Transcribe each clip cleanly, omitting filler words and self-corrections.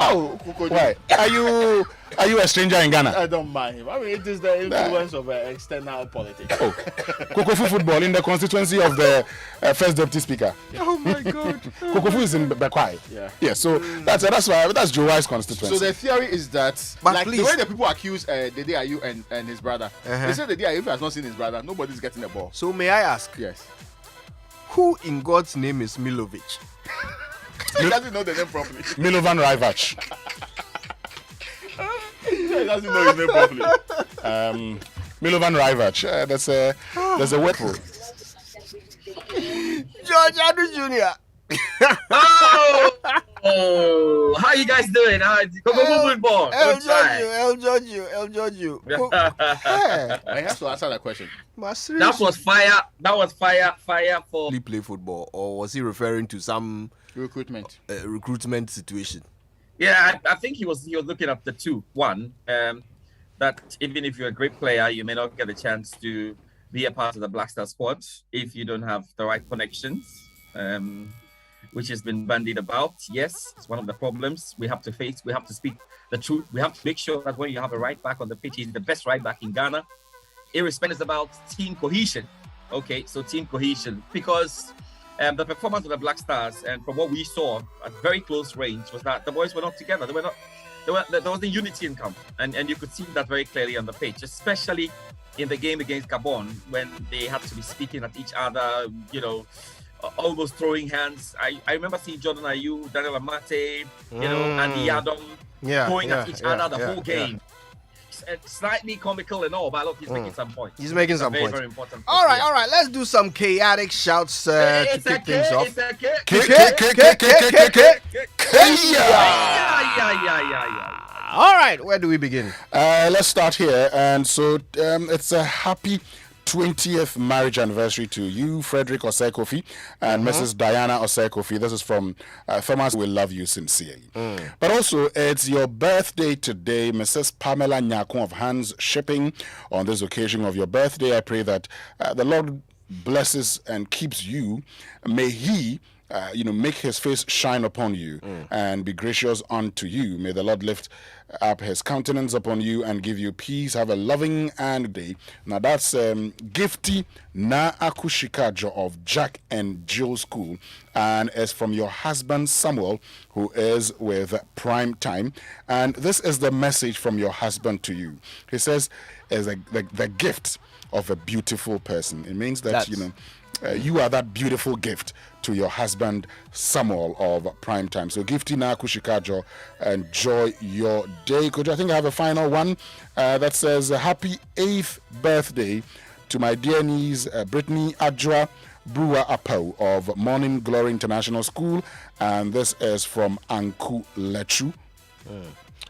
Oh, why? Are you a stranger in Ghana? I don't mind him. I mean, it is the influence of external politics. Oh, Kokofu football in the constituency of the first deputy speaker. Oh my God. Kokofu is in Bekwai. Yeah. So that's Joy's constituency. So the theory is that, but like please, the way the people accuse Dede Ayew and his brother, they say Dede Ayew has not seen his brother, nobody's getting the ball. So may I ask? Yes. Who in God's name is Milovic? He doesn't know the name properly. Milovan Rajvac. He doesn't know his name properly. Milovan Rajvac. There's a weapon. George Adu Jr. Oh, how you guys doing? Football. El Giorgio. I have to answer that question. That was fire for. He play football, or was he referring to some recruitment situation? Yeah, I think he was looking at the two. One, that even if you're a great player, you may not get a chance to be a part of the Black Star squad if you don't have the right connections. Which has been bandied about. Yes, it's one of the problems we have to face. We have to speak the truth. We have to make sure that when you have a right back on the pitch, he's the best right back in Ghana. Irrespective, it's about team cohesion. Okay, so team cohesion. Because the performance of the Black Stars, and from what we saw at very close range, was that the boys were not together. There wasn't unity in camp. And you could see that very clearly on the pitch, especially in the game against Gabon, when they had to be speaking at each other, almost throwing hands. I remember seeing Jordan Ayew, Daniel Amate, Andy Adam going at each other the whole game. It's slightly comical and all, but look, he's making some points. He's making some points. Very important. All right. Let's do some chaotic shouts to kick things off. All right, where do we begin? Let's start here. And so it's a happy 20th marriage anniversary to you, Frederick Osei-Kofi, and Mrs. Diana Osei-Kofi. This is from Thomas. We love you sincerely. But also, it's your birthday today, Mrs. Pamela Nyakon of Hans Shipping. On this occasion of your birthday, I pray that the Lord blesses and keeps you. May He make his face shine upon you and be gracious unto you. May the Lord lift up his countenance upon you and give you peace. Have a loving and day. Now that's Gifty Na Akushikajo of Jack and Jill School, and is from your husband Samuel, who is with Prime Time. And this is the message from your husband to you. He says, is the gift of a beautiful person. It means that you are that beautiful gift to your husband Samuel of Prime Time. So Gifty Na Kushikajo, enjoy your day. Could I think I have a final one that says happy 8th birthday to my dear niece Brittany Adra Brewer Apo of Morning Glory International School, and this is from Anku Lechu.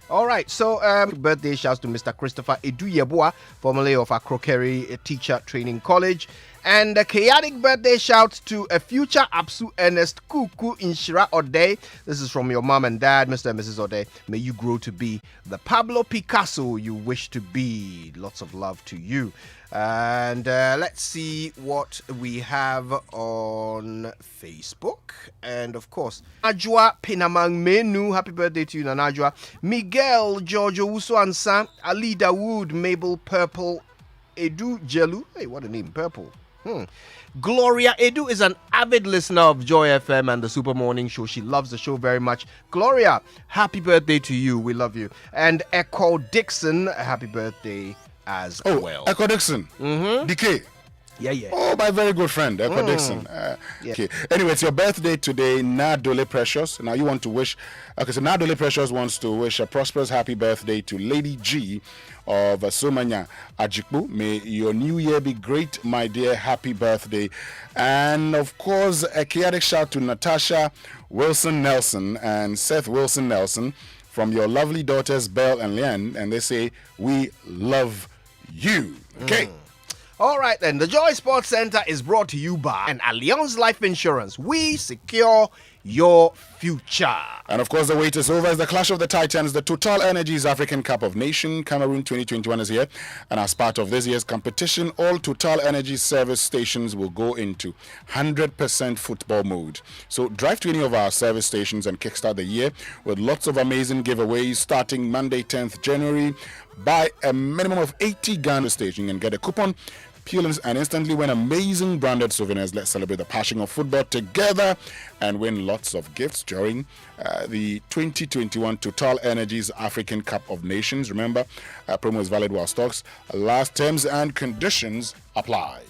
All right, so birthday shouts to Mr. Christopher Eduyeboa, formerly of Akrokeri Teacher Training College. And a chaotic birthday shout to a future Apsu Ernest Kuku Inshira Ode. This is from your mom and dad, Mr. and Mrs. Ode. May you grow to be the Pablo Picasso you wish to be. Lots of love to you. And let's see what we have on Facebook. And of course, Najwa Pinamang Menu. Happy birthday to you, Najwa. Miguel Giorgio Uso Ansa. Ali Dawood Mabel Purple Edu Jelu. Hey, what a name, Purple. Gloria Edu is an avid listener of Joy FM and the Super Morning Show. She loves the show very much. Gloria, happy birthday to you. We love you. And Echo Dixon, happy birthday as well. Echo Dixon. DK. Yeah. Oh, my very good friend, Echo Dixon. Okay. Anyway, it's your birthday today, Nadole Precious. Now you want to wish, so Nadole Precious wants to wish a prosperous happy birthday to Lady G of Somanya Ajikbu. May your new year be great, my dear. Happy birthday. And of course, a chaotic shout to Natasha Wilson Nelson and Seth Wilson Nelson from your lovely daughters, Belle and Leanne. And they say, we love you. Okay. All right, then. The Joy Sports Center is brought to you by an Allianz Life Insurance. We secure your future. And of course, the wait is over as the Clash of the Titans, the Total Energies African Cup of Nations Cameroon 2021 is here. And as part of this year's competition, all Total Energy service stations will go into 100% football mode. So drive to any of our service stations and kickstart the year with lots of amazing giveaways starting Monday 10th January. Buy a minimum of 80 Ghana station and get a coupon. Peel and instantly win amazing branded souvenirs. Let's celebrate the passion of football together and win lots of gifts during the 2021 Total Energies African Cup of Nations. Remember, promo is valid while stocks last. Terms and conditions apply.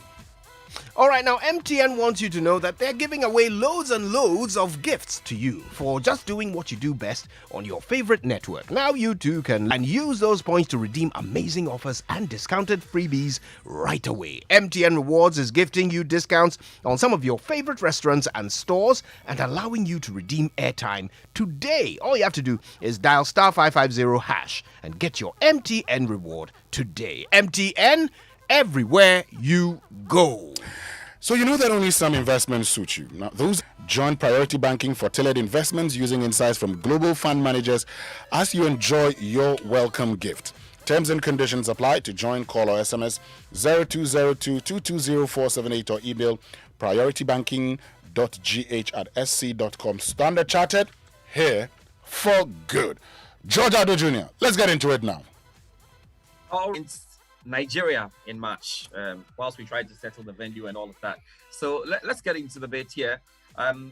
All right, now MTN wants you to know that they're giving away loads and loads of gifts to you for just doing what you do best on your favorite network. Now you too can use those points to redeem amazing offers and discounted freebies right away. MTN Rewards is gifting you discounts on some of your favorite restaurants and stores and allowing you to redeem airtime today. All you have to do is dial *550# and get your MTN reward today. MTN, everywhere you go. So you know that only some investments suit you. Now, those join Priority Banking for tailored investments using insights from global fund managers as you enjoy your welcome gift. Terms and conditions apply. To join, call or SMS 0202-220-478 or email prioritybanking.gh@sc.com. Standard Chartered, here for good. George Ado Jr., let's get into it now. Nigeria in March, whilst we try to settle the venue and all of that. So let's get into the bit here.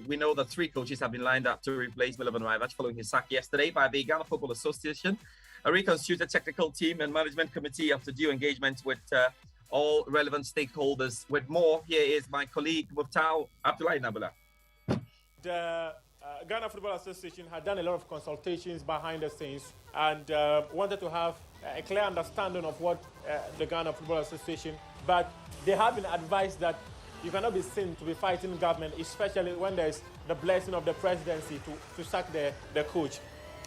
We know that 3 coaches have been lined up to replace Milivan Raivach following his sack yesterday by the Ghana Football Association. A reconstituted technical team and management committee after due engagement with all relevant stakeholders. With more, here is my colleague Muftau Abdullahi Nabula. The Ghana Football Association had done a lot of consultations behind the scenes and wanted to have a clear understanding of what the Ghana Football Association, but they have been advised that you cannot be seen to be fighting government, especially when there's the blessing of the presidency to sack the coach.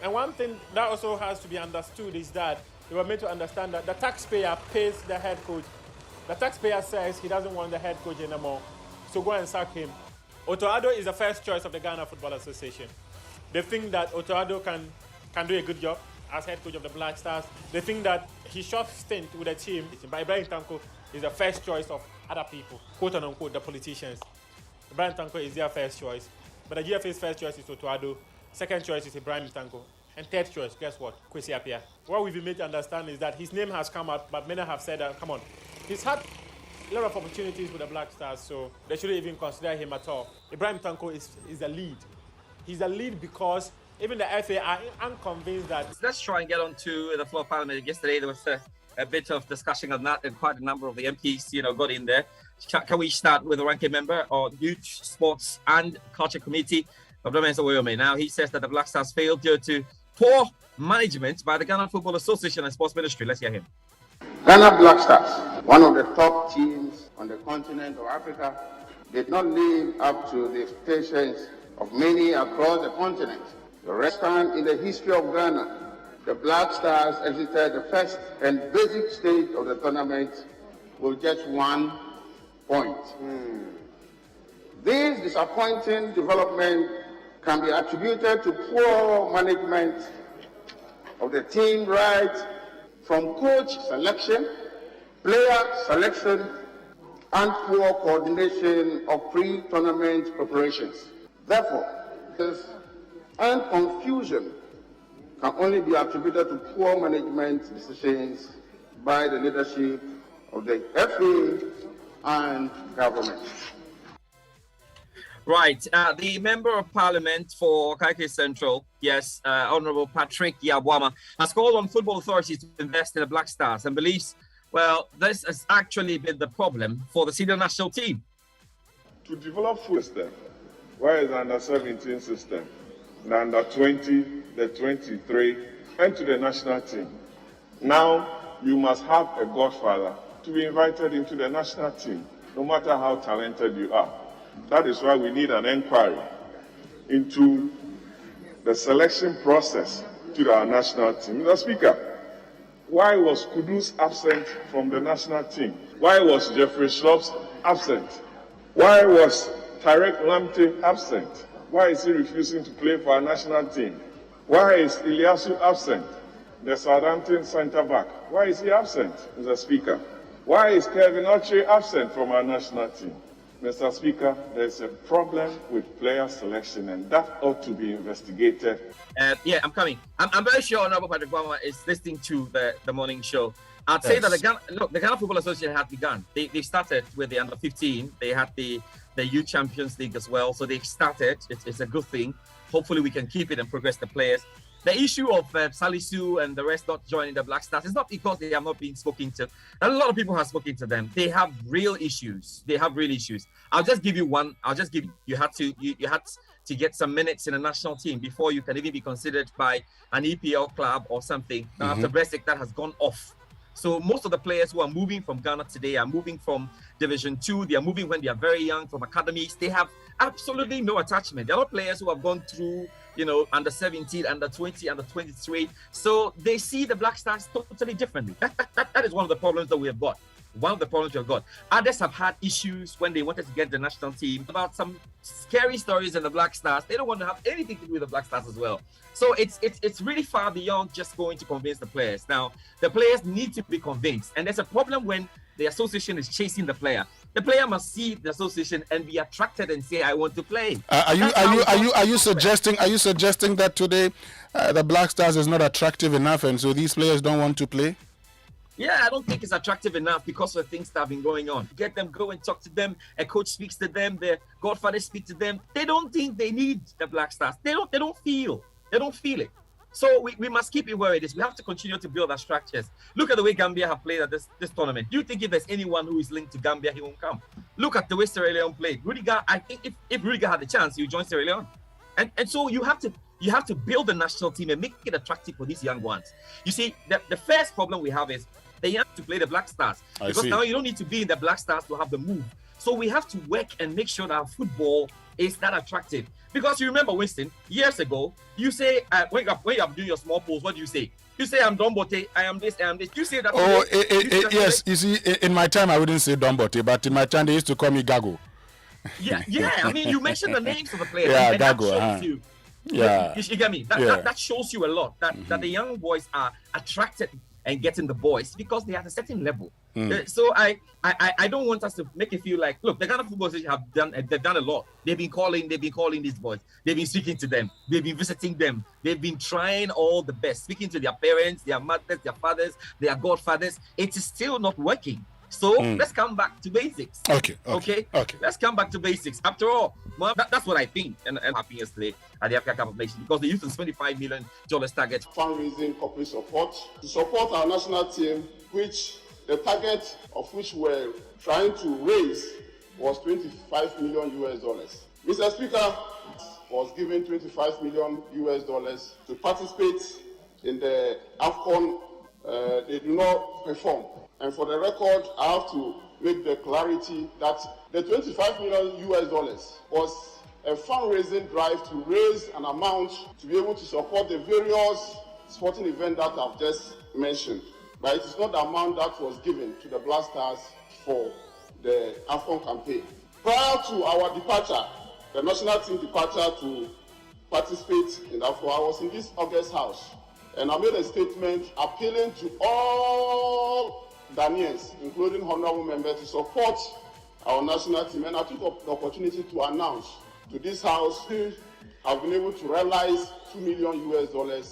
And one thing that also has to be understood is that they were made to understand that the taxpayer pays the head coach. The taxpayer says he doesn't want the head coach anymore, so go and sack him. Otto Addo is the first choice of the Ghana Football Association. They think that Otto Addo can do a good job as head coach of the Black Stars. They think that his short stint with the team by Ibrahim Tanko is the first choice of other people, quote unquote, the politicians. Ibrahim Tanko is their first choice. But the GFA's first choice is Otto Addo, second choice is Ibrahim Tanko, and third choice, guess what? Kwesi Appiah. What we've been made to understand is that his name has come out, but many have said that, come on, he's had a lot of opportunities with the Black Stars, so they shouldn't even consider him at all. Ibrahim Tanko is a lead. He's a lead because even the FA are unconvinced that... Let's try and get on to the floor of Parliament. Yesterday, there was a bit of discussion on that, and quite a number of the MPs, got in there. Can we start with the ranking member of Youth, Sports and Culture Committee of Domenzo Oyome? Now, he says that the Black Stars failed due to poor management by the Ghana Football Association and Sports Ministry. Let's hear him. Ghana Black Stars, one of the top teams on the continent of Africa, did not live up to the expectations of many across the continent. The first time in the history of Ghana, the Black Stars exited the first and basic stage of the tournament with just 1 point. This disappointing development can be attributed to poor management of the team, right from coach selection, player selection, and poor coordination of pre-tournament preparations. Therefore, this and confusion can only be attributed to poor management decisions by the leadership of the FA and government. Right, the Member of Parliament for Kaikai Central, Honourable Patrick Yabwama, has called on football authorities to invest in the Black Stars and believes, well, this has actually been the problem for the senior national team. To develop football system, where is the under-17 system, the under-20, the 23, and to the national team. Now, you must have a godfather to be invited into the national team, no matter how talented you are. That is why we need an inquiry into the selection process to our national team. Mr. Speaker, why was Kudus absent from the national team? Why was Jeffrey Schlops absent? Why was Tarek Lamte absent? Why is he refusing to play for our national team? Why is Ilyasu absent? The Southampton centre-back. Why is he absent, Mr. Speaker? Why is Kevin Oche absent from our national team? Mr. Speaker, there's a problem with player selection, and that ought to be investigated. Yeah, I'm coming. I'm very sure Honorable Patrick Bama is listening to the morning show. I'd say that the Ghana Football Association had begun. They started with the under 15. They had the Youth Champions League as well. So they've started. It's a good thing. Hopefully we can keep it and progress the players. The issue of Salisu and the rest not joining the Black Stars is not because they have not been spoken to. A lot of people have spoken to them. They have real issues. I'll just give you one. You had to get some minutes in a national team before you can even be considered by an EPL club or something. Now after Brexit, that has gone off. So most of the players who are moving from Ghana today are moving from Division 2. They are moving when they are very young from academies. They have absolutely no attachment. There are players who have gone through, under 17, under 20, under 23. So they see the Black Stars totally differently. That is one of the problems that we have got. Others have had issues when they wanted to get the national team about some scary stories in the Black Stars. They don't want to have anything to do with the Black Stars as well. So it's really far beyond just going to convince the players. Now, the players need to be convinced. And there's a problem when the association is chasing the player. The player must see the association and be attracted and say, "I want to play." Are you suggesting that today the Black Stars is not attractive enough, and so these players don't want to play? Yeah, I don't think it's attractive enough because of the things that have been going on. Get them, go and talk to them. A coach speaks to them. Their godfather speaks to them. They don't think they need the Black Stars. They don't feel it. So we must keep it where it is. We have to continue to build our structures. Look at the way Gambia have played at this tournament. Do you think if there's anyone who is linked to Gambia, he won't come? Look at the way Sierra Leone played. Rudiger, I think if Rudiger had the chance, he would join Sierra Leone. And so you have to build the national team and make it attractive for these young ones. You see, the first problem we have is they have to play the Black Stars. Because now you don't need to be in the Black Stars to have the move. So we have to work and make sure that our football is that attractive. Because you remember, Winston, years ago, you say, when you're doing your small polls, what do you say? You say, "I'm Dombote, I am this, I am this." You say that? Yes. You see, in my time, I wouldn't say Dombote, but in my time, they used to call me Gago. Yeah. I mean, you mentioned the names of the players. Yeah, and Gago. That shows you. Yeah. You get me? That shows you a lot. That the young boys are attracted and getting the boys because they are at a certain level. So I don't want us to make it feel like, look, the Ghana Football Association they've done a lot. They've been calling these boys. They've been speaking to them. They've been visiting them. They've been trying all the best, speaking to their parents, their mothers, their fathers, their godfathers. It is still not working. So let's come back to basics. Okay. Let's come back to basics. After all, well, that's what I think. And I'm happy yesterday at the Africa Cup of Nations because they used a $25 million target. Fundraising corporate support to support our national team, which the target of which we're trying to raise was $25 million. Mr. Speaker was given $25 million to participate in the AFCON. They do not perform. And for the record, I have to make the clarity that the $25 million was a fundraising drive to raise an amount to be able to support the various sporting events that I've just mentioned. But it is not the amount that was given to the Black Stars for the AFCON campaign. Prior to our departure, the national team departure to participate in AFCON, I was in this August house, and I made a statement appealing to all Ghanaians, including honorable members, to support our national team. And I took the opportunity to announce to this house we have been able to realize $2 million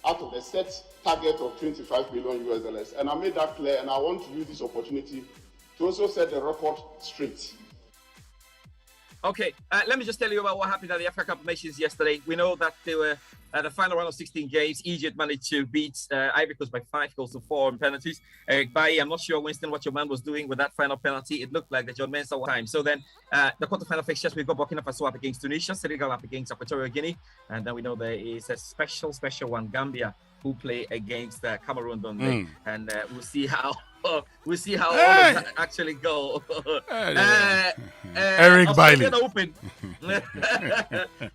out of the set target of $25 million. And I made that clear, and I want to use this opportunity to also set the record straight. Okay, let me just tell you about what happened at the Africa Cup of Nations yesterday. We know that they were at the final round of 16 games. Egypt managed to beat Ivory Coast by 5 goals to 4 on penalties. I'm not sure, Winston, what your man was doing with that final penalty. It looked like the John Mensah time. So then the quarterfinal fixtures, we've got Burkina Faso up against Tunisia, Senegal up against Equatorial Guinea. And then we know there is a special one, Gambia, who play against Cameroon, don't they? And we'll see how all of that actually go. Eric Bailey.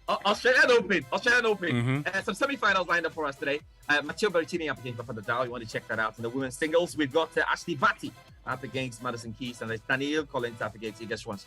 Australian Open. Some semi-finals lined up for us today. Matteo Berrettini up against Rafa Nadal. You want to check that out. In the women's singles, we've got Ashley Barty up against Madison Keys, and there's Danielle Collins up against Iga Swiatek.